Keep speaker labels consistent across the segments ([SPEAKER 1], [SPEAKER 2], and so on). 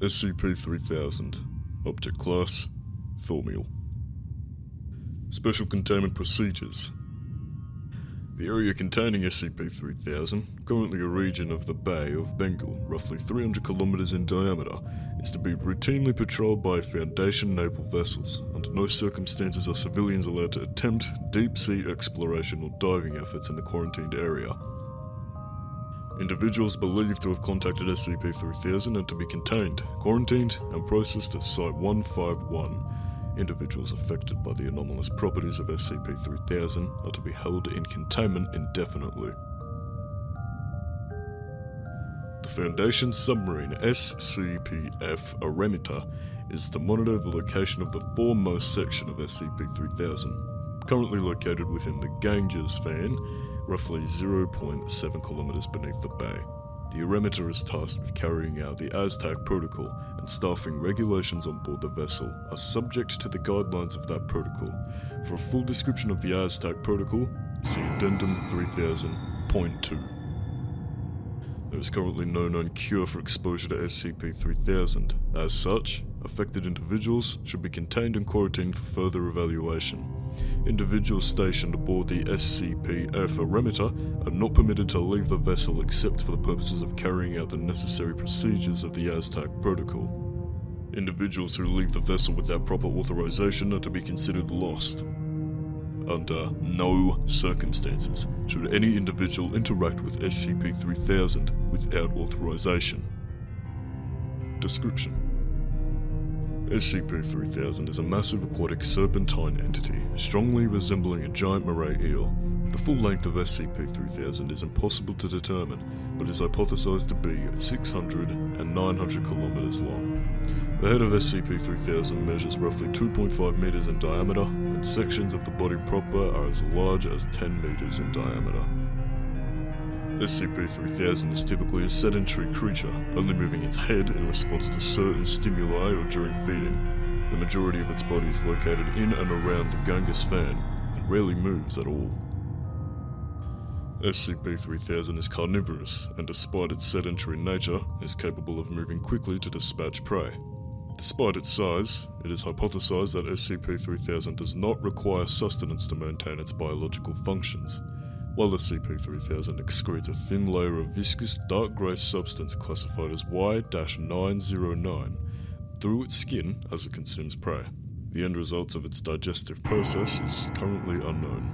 [SPEAKER 1] SCP-3000. Object Class: Thaumiel. Special Containment Procedures. The area containing SCP-3000, currently a region of the Bay of Bengal, roughly 300 kilometers in diameter, is to be routinely patrolled by Foundation naval vessels. Under no circumstances are civilians allowed to attempt deep-sea exploration or diving efforts in the quarantined area. Individuals believed to have contacted SCP-3000 are to be contained, quarantined, and processed at Site-151. Individuals affected by the anomalous properties of SCP-3000 are to be held in containment indefinitely. The Foundation's submarine SCP-F-Aragon is to monitor the location of the foremost section of SCP-3000, currently located within the Ganges Fan, roughly 0.7 kilometers beneath the bay. The Aragon is tasked with carrying out the Aztec Protocol, and staffing regulations on board the vessel are subject to the guidelines of that protocol. For a full description of the Aztec Protocol, see Addendum 3000.2. There is currently no known cure for exposure to SCP-3000. As such, affected individuals should be contained and quarantined for further evaluation. Individuals stationed aboard the SCP-F-Aragon are not permitted to leave the vessel except for the purposes of carrying out the necessary procedures of the Aztec Protocol. Individuals who leave the vessel without proper authorization are to be considered lost. Under no circumstances should any individual interact with SCP-3000 without authorization. Description: SCP-3000 is a massive aquatic serpentine entity, strongly resembling a giant moray eel. The full length of SCP-3000 is impossible to determine, but is hypothesized to be 600 and 900 kilometers long. The head of SCP-3000 measures roughly 2.5 meters in diameter, and sections of the body proper are as large as 10 meters in diameter. SCP-3000 is typically a sedentary creature, only moving its head in response to certain stimuli or during feeding. The majority of its body is located in and around the Ganges Fan, and rarely moves at all. SCP-3000 is carnivorous, and despite its sedentary nature, is capable of moving quickly to dispatch prey. Despite its size, it is hypothesized that SCP-3000 does not require sustenance to maintain its biological functions. While SCP-3000 excretes a thin layer of viscous dark grey substance classified as Y-909 through its skin as it consumes prey. The end results of its digestive process is currently unknown.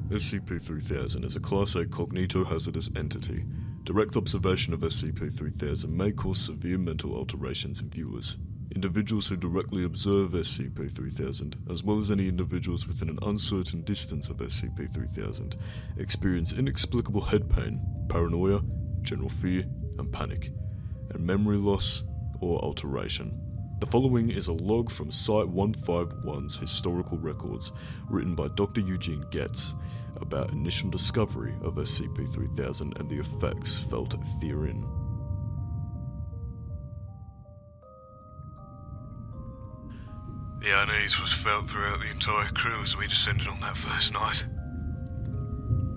[SPEAKER 1] SCP-3000 is a Class A cognitohazardous entity. Direct observation of SCP-3000 may cause severe mental alterations in viewers. Individuals who directly observe SCP-3000, as well as any individuals within an uncertain distance of SCP-3000, experience inexplicable head pain, paranoia, general fear and panic, and memory loss or alteration. The following is a log from Site-151's historical records, written by Dr. Eugene Getz, about initial discovery of SCP-3000 and the effects felt therein.
[SPEAKER 2] The unease was felt throughout the entire crew as we descended on that first night.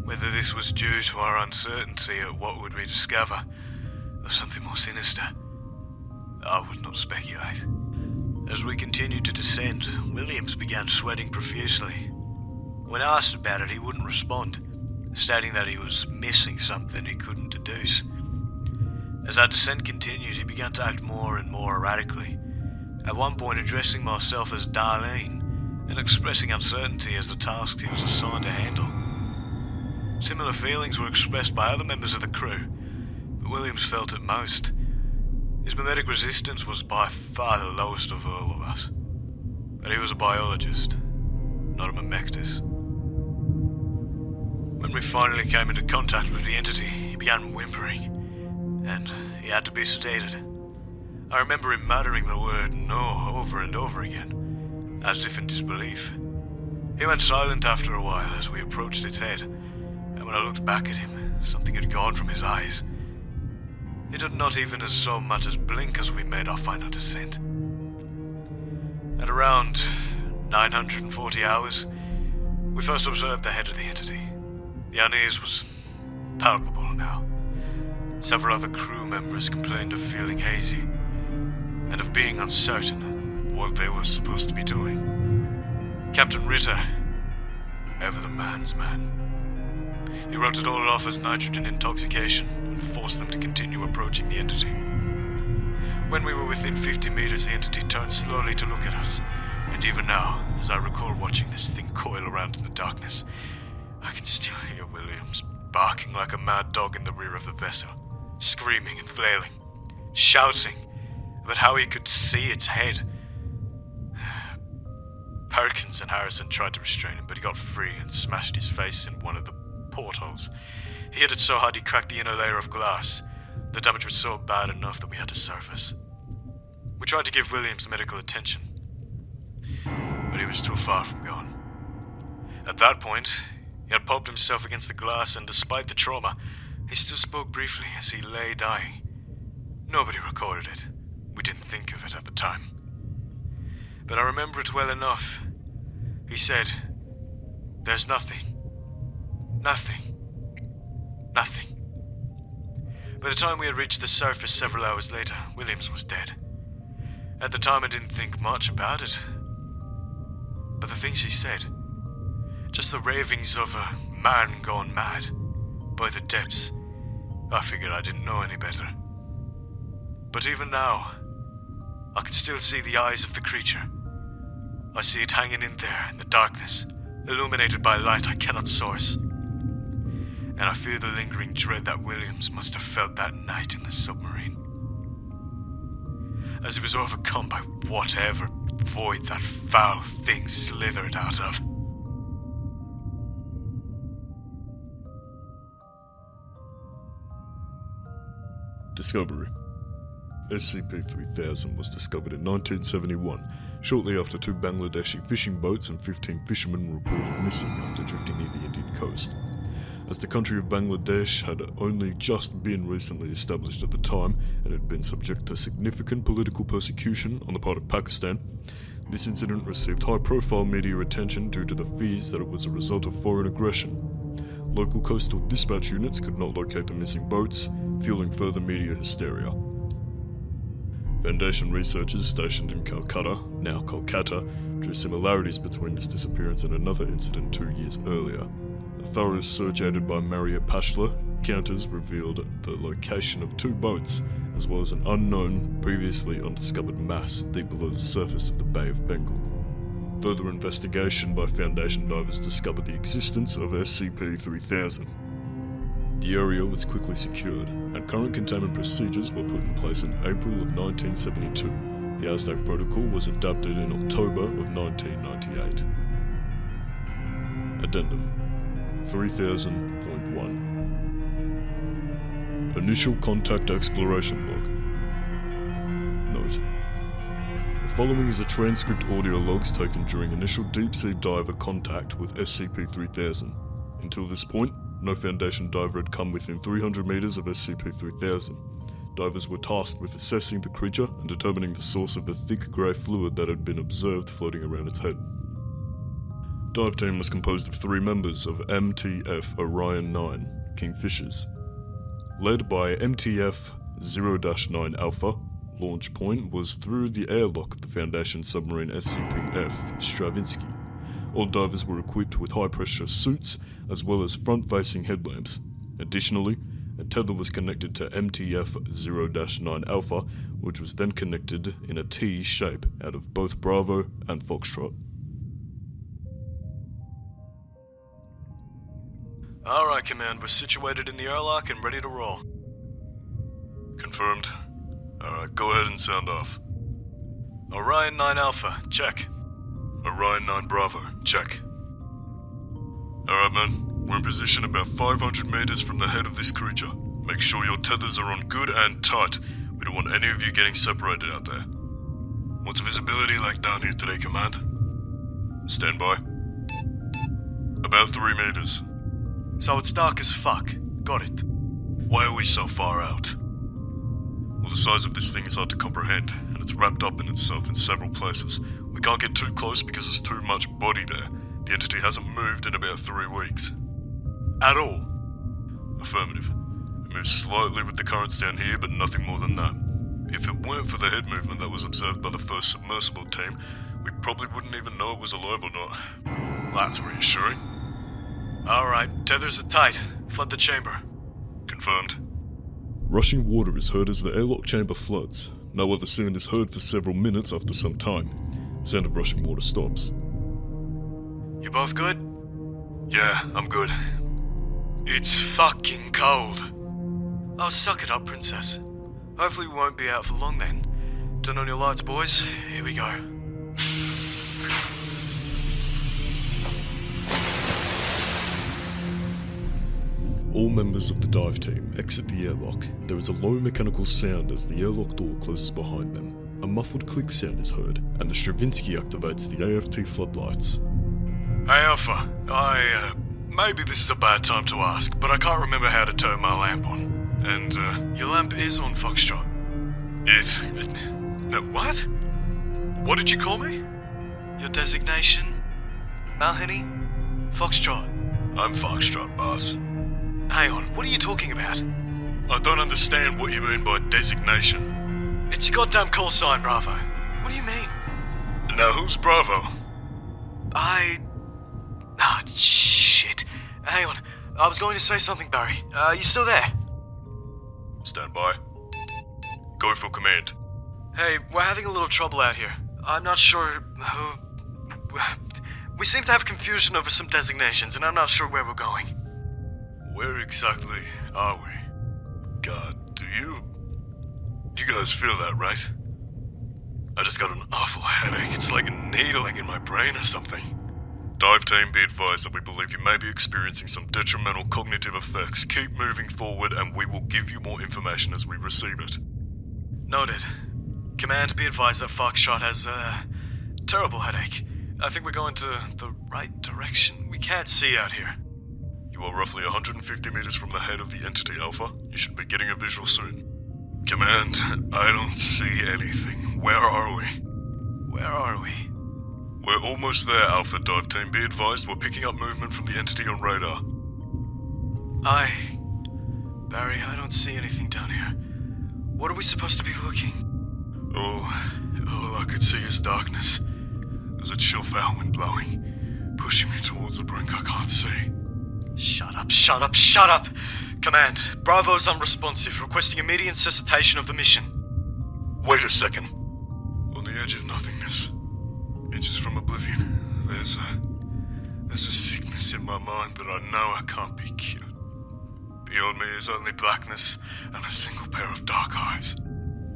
[SPEAKER 2] Whether this was due to our uncertainty at what would we discover, or something more sinister, I would not speculate. As we continued to descend, Williams began sweating profusely. When asked about it, he wouldn't respond, stating that he was missing something he couldn't deduce. As our descent continued, he began to act more and more erratically, at one point addressing myself as Darlene, and expressing uncertainty as the tasks he was assigned to handle. Similar feelings were expressed by other members of the crew, but Williams felt it most. His mimetic resistance was by far the lowest of all of us, but he was a biologist, not a memectus. When we finally came into contact with the entity, he began whimpering, and he had to be sedated. I remember him muttering the word "no" over and over again, as if in disbelief. He went silent after a while as we approached its head, and when I looked back at him, something had gone from his eyes. He did not even as so much as blink as we made our final descent. At around 940 hours, we first observed the head of the entity. The unease was palpable now. Several other crew members complained of feeling hazy, and of being uncertain of what they were supposed to be doing. Captain Ritter, ever the man's man, he wrote it all off as nitrogen intoxication and forced them to continue approaching the entity. When we were within 50 meters, the entity turned slowly to look at us, and even now, as I recall watching this thing coil around in the darkness, I can still hear Williams barking like a mad dog in the rear of the vessel, screaming and flailing, shouting about how he could see its head. Perkins and Harrison tried to restrain him, but he got free and smashed his face in one of the portholes. He hit it so hard he cracked the inner layer of glass. The damage was so bad enough that we had to surface. We tried to give Williams medical attention, but he was too far from gone. At that point, he had popped himself against the glass, and despite the trauma, he still spoke briefly as he lay dying. Nobody recorded it. We didn't think of it at the time. But I remember it well enough. He said, "There's nothing. Nothing. Nothing." By the time we had reached the surface several hours later, Williams was dead. At the time I didn't think much about it. But the things he said, just the ravings of a man gone mad, by the depths, I figured I didn't know any better. But even now, I can still see the eyes of the creature. I see it hanging in there in the darkness, illuminated by light I cannot source. And I feel the lingering dread that Williams must have felt that night in the submarine, as he was overcome by whatever void that foul thing slithered out of.
[SPEAKER 1] Discovery. SCP-3000 was discovered in 1971, shortly after 2 Bangladeshi fishing boats and 15 fishermen were reported missing after drifting near the Indian coast. As the country of Bangladesh had only just been recently established at the time and had been subject to significant political persecution on the part of Pakistan, this incident received high-profile media attention due to the fears that it was a result of foreign aggression. Local coastal dispatch units could not locate the missing boats, fueling further media hysteria. Foundation researchers stationed in Calcutta, now Kolkata, drew similarities between this disappearance and another incident 2 years earlier. A thorough search aided by Maria Pashla counters revealed the location of 2 boats, as well as an unknown, previously undiscovered mass deep below the surface of the Bay of Bengal. Further investigation by Foundation divers discovered the existence of SCP-3000. The area was quickly secured, and current containment procedures were put in place in April of 1972. The Aztec Protocol was adopted in October of 1998. Addendum 3000.1 Initial Contact Exploration Log. Note: the following is a transcript audio logs taken during initial deep-sea diver contact with SCP-3000. Until this point, no Foundation diver had come within 300 meters of SCP-3000. Divers were tasked with assessing the creature and determining the source of the thick grey fluid that had been observed floating around its head. Dive team was composed of 3 members of MTF Orion 9, Kingfishers. Led by MTF-0-9 Alpha, launch point was through the airlock of the Foundation submarine SCP-F Stravinsky. All divers were equipped with high-pressure suits, as well as front-facing headlamps. Additionally, a tether was connected to MTF-0-9 Alpha, which was then connected in a T shape out of both Bravo and Foxtrot.
[SPEAKER 2] Alright, Command, we're situated in the airlock and ready to roll.
[SPEAKER 1] Confirmed. Alright, go ahead and sound off.
[SPEAKER 2] Orion 9 Alpha, check.
[SPEAKER 1] Orion 9 Bravo, check. Alright, man. We're in position about 500 meters from the head of this creature. Make sure your tethers are on good and tight. We don't want any of you getting separated out there. What's visibility like down here today, Command? Stand by. About 3 meters.
[SPEAKER 2] So it's dark as fuck. Got it.
[SPEAKER 1] Why are we so far out? Well, the size of this thing is hard to comprehend, and it's wrapped up in itself in several places. We can't get too close because there's too much body there. The entity hasn't moved in about 3 weeks.
[SPEAKER 2] At all?
[SPEAKER 1] Affirmative. Moves slightly with the currents down here, but nothing more than that. If it weren't for the head movement that was observed by the first submersible team, we probably wouldn't even know it was alive or not. That's reassuring.
[SPEAKER 2] Alright, tethers are tight. Flood the chamber.
[SPEAKER 1] Confirmed. Rushing water is heard as the airlock chamber floods. No other sound is heard for several minutes after some time. The sound of rushing water stops.
[SPEAKER 2] You both good?
[SPEAKER 1] Yeah, I'm good.
[SPEAKER 2] It's fucking cold. Oh, suck it up, princess. Hopefully we won't be out for long then. Turn on your lights, boys. Here we go.
[SPEAKER 1] All members of the dive team exit the airlock. There is a low mechanical sound as the airlock door closes behind them. A muffled click sound is heard, and the Stravinsky activates the AFT floodlights.
[SPEAKER 2] Hey, Alpha. Maybe this is a bad time to ask, but I can't remember how to turn my lamp on. And, your lamp is on, Foxtrot. What? What did you call me? Your designation? Malhenny? Foxtrot.
[SPEAKER 1] I'm Foxtrot, boss.
[SPEAKER 2] Hang on, what are you talking about?
[SPEAKER 1] I don't understand what you mean by designation.
[SPEAKER 2] It's your goddamn call sign, Bravo. What do you mean?
[SPEAKER 1] Now who's Bravo?
[SPEAKER 2] Shit. Hang on. I was going to say something, Barry. You still there?
[SPEAKER 1] Stand by. Go for command.
[SPEAKER 2] Hey, we're having a little trouble out here. I'm not sure who... We seem to have confusion over some designations, and I'm not sure where we're going.
[SPEAKER 1] Where exactly are we? God, do you guys feel that, right? I just got an awful headache. It's like needling in my brain or something. Dive team, be advised that we believe you may be experiencing some detrimental cognitive effects. Keep moving forward and we will give you more information as we receive it.
[SPEAKER 2] Noted. Command, be advised that Foxtrot has a terrible headache. I think we're going to the right direction. We can't see out here.
[SPEAKER 1] You are roughly 150 meters from the head of the entity, Alpha. You should be getting a visual soon. Command, I don't see anything. Where are we?
[SPEAKER 2] Where are we?
[SPEAKER 1] We're almost there, Alpha Dive Team. Be advised, we're picking up movement from the entity on radar.
[SPEAKER 2] Barry, I don't see anything down here. What are we supposed to be looking?
[SPEAKER 1] All I could see is darkness. There's a chill foul wind blowing, pushing me towards the brink I can't see.
[SPEAKER 2] Shut up! Command, Bravo's unresponsive, requesting immediate cessation of the mission.
[SPEAKER 1] Wait a second. On the edge of nothingness, inches from oblivion, there's a sickness in my mind that I know I can't be cured. Beyond me is only blackness and a single pair of dark eyes.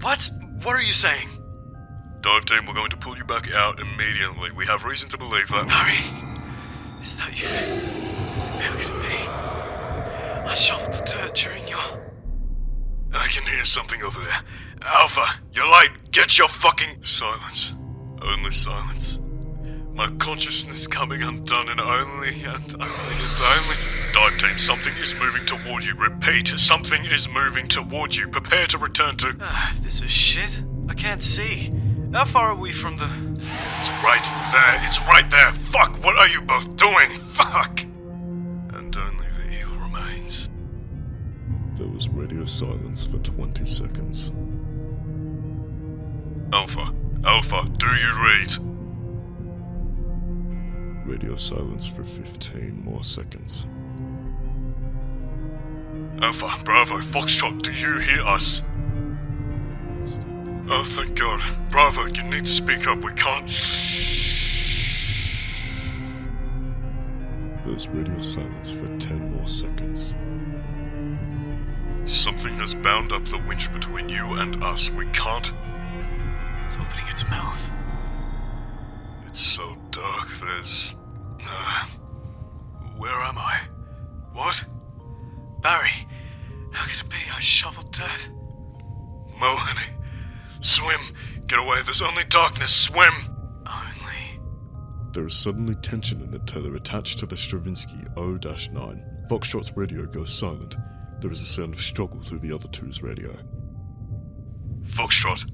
[SPEAKER 2] What? What are you saying?
[SPEAKER 1] Dive team, we're going to pull you back out immediately. We have reason to believe that...
[SPEAKER 2] Barry, is that you? How could it be? I shuffled the dirt during your...
[SPEAKER 1] I can hear something over there. Alpha, your light, get your fucking... Silence. Only silence. My consciousness coming undone and only... Dive team, something is moving toward you. Repeat, something is moving toward you. Prepare to return to...
[SPEAKER 2] This is shit. I can't see. How far are we from the...
[SPEAKER 1] It's right there. It's right there. Fuck, what are you both doing? Fuck! And only the eel remains. There was radio silence for 20 seconds. Alpha, do you read? Radio silence for 15 more seconds. Alpha, Bravo, Foxtrot, do you hear us? Oh, thank God. Bravo, you need to speak up. We can't... There's radio silence for 10 more seconds. Something has bound up the winch between you and us. We can't...
[SPEAKER 2] It's opening its mouth.
[SPEAKER 1] It's so dark, there's...
[SPEAKER 2] Where am I? What? Barry, how could it be? I shoveled dirt.
[SPEAKER 1] Mohani, swim! Get away, there's only darkness, swim!
[SPEAKER 2] Only...
[SPEAKER 1] There is suddenly tension in the tether attached to the Stravinsky O-9. Foxtrot's radio goes silent. There is a sound of struggle through the other two's radio. Foxtrot!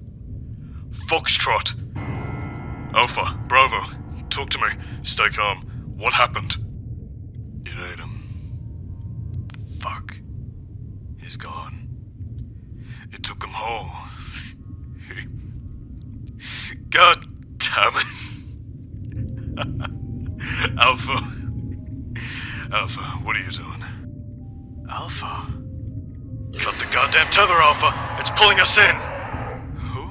[SPEAKER 1] Alpha, Bravo, talk to me. Stay calm. What happened?
[SPEAKER 2] It ate him. Fuck. He's gone. It took him whole. God damn it. Alpha. Alpha, what are you doing? Alpha? Cut the goddamn tether, Alpha! It's pulling us in! Who?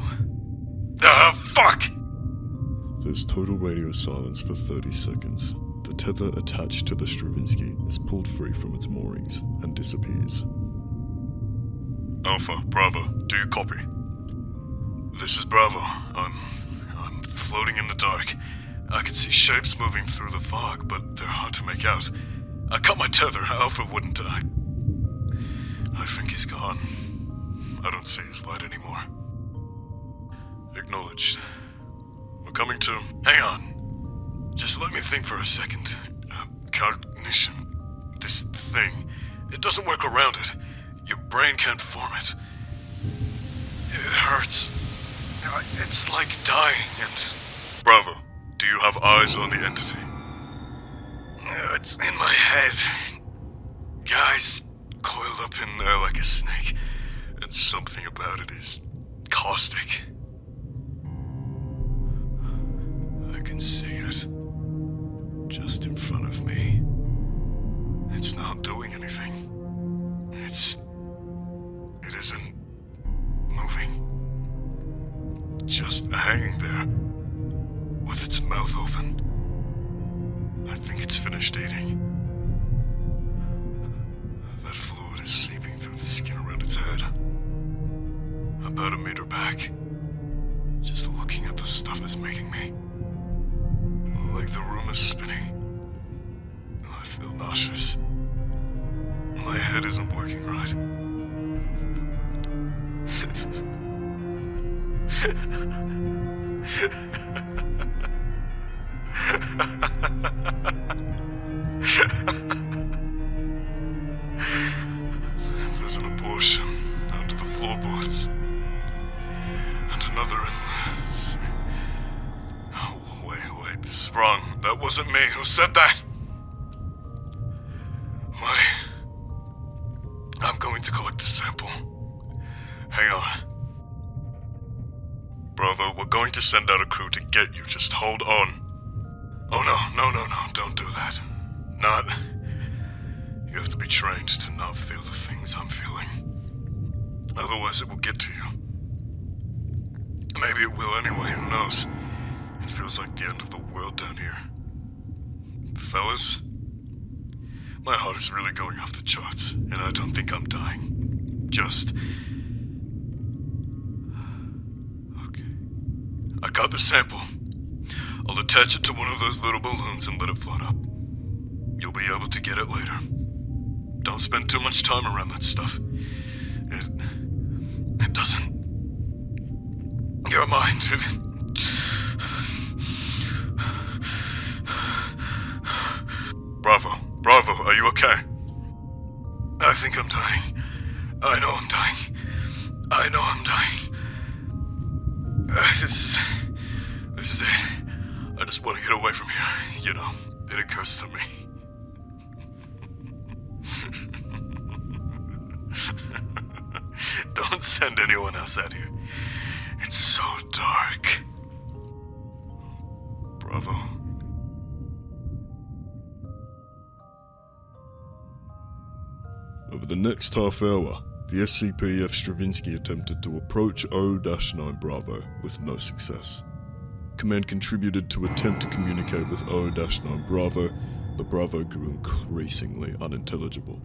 [SPEAKER 2] Fuck!
[SPEAKER 1] There's total radio silence for 30 seconds. The tether attached to the Stravinsky is pulled free from its moorings and disappears. Alpha, Bravo, do you copy?
[SPEAKER 2] This is Bravo. I'm floating in the dark. I can see shapes moving through the fog, but they're hard to make out. I cut my tether. Alpha wouldn't. I think he's gone. I don't see his light anymore.
[SPEAKER 1] Acknowledged. We're coming to...
[SPEAKER 2] Hang on. Just let me think for a second. Cognition. This thing. It doesn't work around it. Your brain can't form it. It hurts. It's like dying and...
[SPEAKER 1] Bravo, do you have eyes on the entity?
[SPEAKER 2] It's in my head. Guys coiled up in there like a snake. And something about it is caustic. I can see it. Just in front of me. It's not doing anything. It isn't moving. Just hanging there. With its mouth open. I think it's finished eating. That fluid is seeping through the skin around its head. About a meter back. Just looking at the stuff is making me... like the room is spinning. I feel nauseous. My head isn't working right. There's an abortion under the floorboards. And another in the... Oh, wait, this is wrong. That wasn't me. Who said that? I'm going to collect the sample. Hang on.
[SPEAKER 1] Bravo, we're going to send out a crew to get you. Just hold on.
[SPEAKER 2] Oh, no. Don't do that. You have to be trained to not feel the things I'm feeling. Otherwise it will get to you. Maybe it will anyway, who knows? It feels like the end of the world down here. Fellas, my heart is really going off the charts, and I don't think I'm dying. Just... Okay. I got the sample. I'll attach it to one of those little balloons and let it float up. You'll be able to get it later. Don't spend too much time around that stuff. It doesn't... Your mind,
[SPEAKER 1] Bravo, are you okay?
[SPEAKER 2] I think I'm dying. I know I'm dying. This is it. I just want to get away from here. You know, it occurs to me. Don't send anyone else out here. It's so dark. Bravo.
[SPEAKER 1] Over the next half hour, the SCP-F Stravinsky attempted to approach O-9 Bravo with no success. Command contributed to attempt to communicate with O-9 Bravo, but Bravo grew increasingly unintelligible.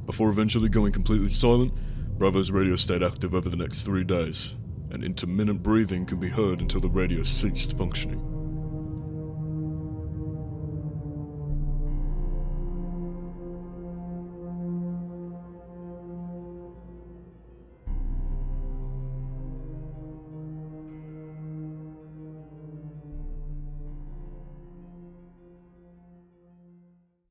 [SPEAKER 1] Before eventually going completely silent, Bravo's radio stayed active over the next 3 days, and intermittent breathing could be heard until the radio ceased functioning.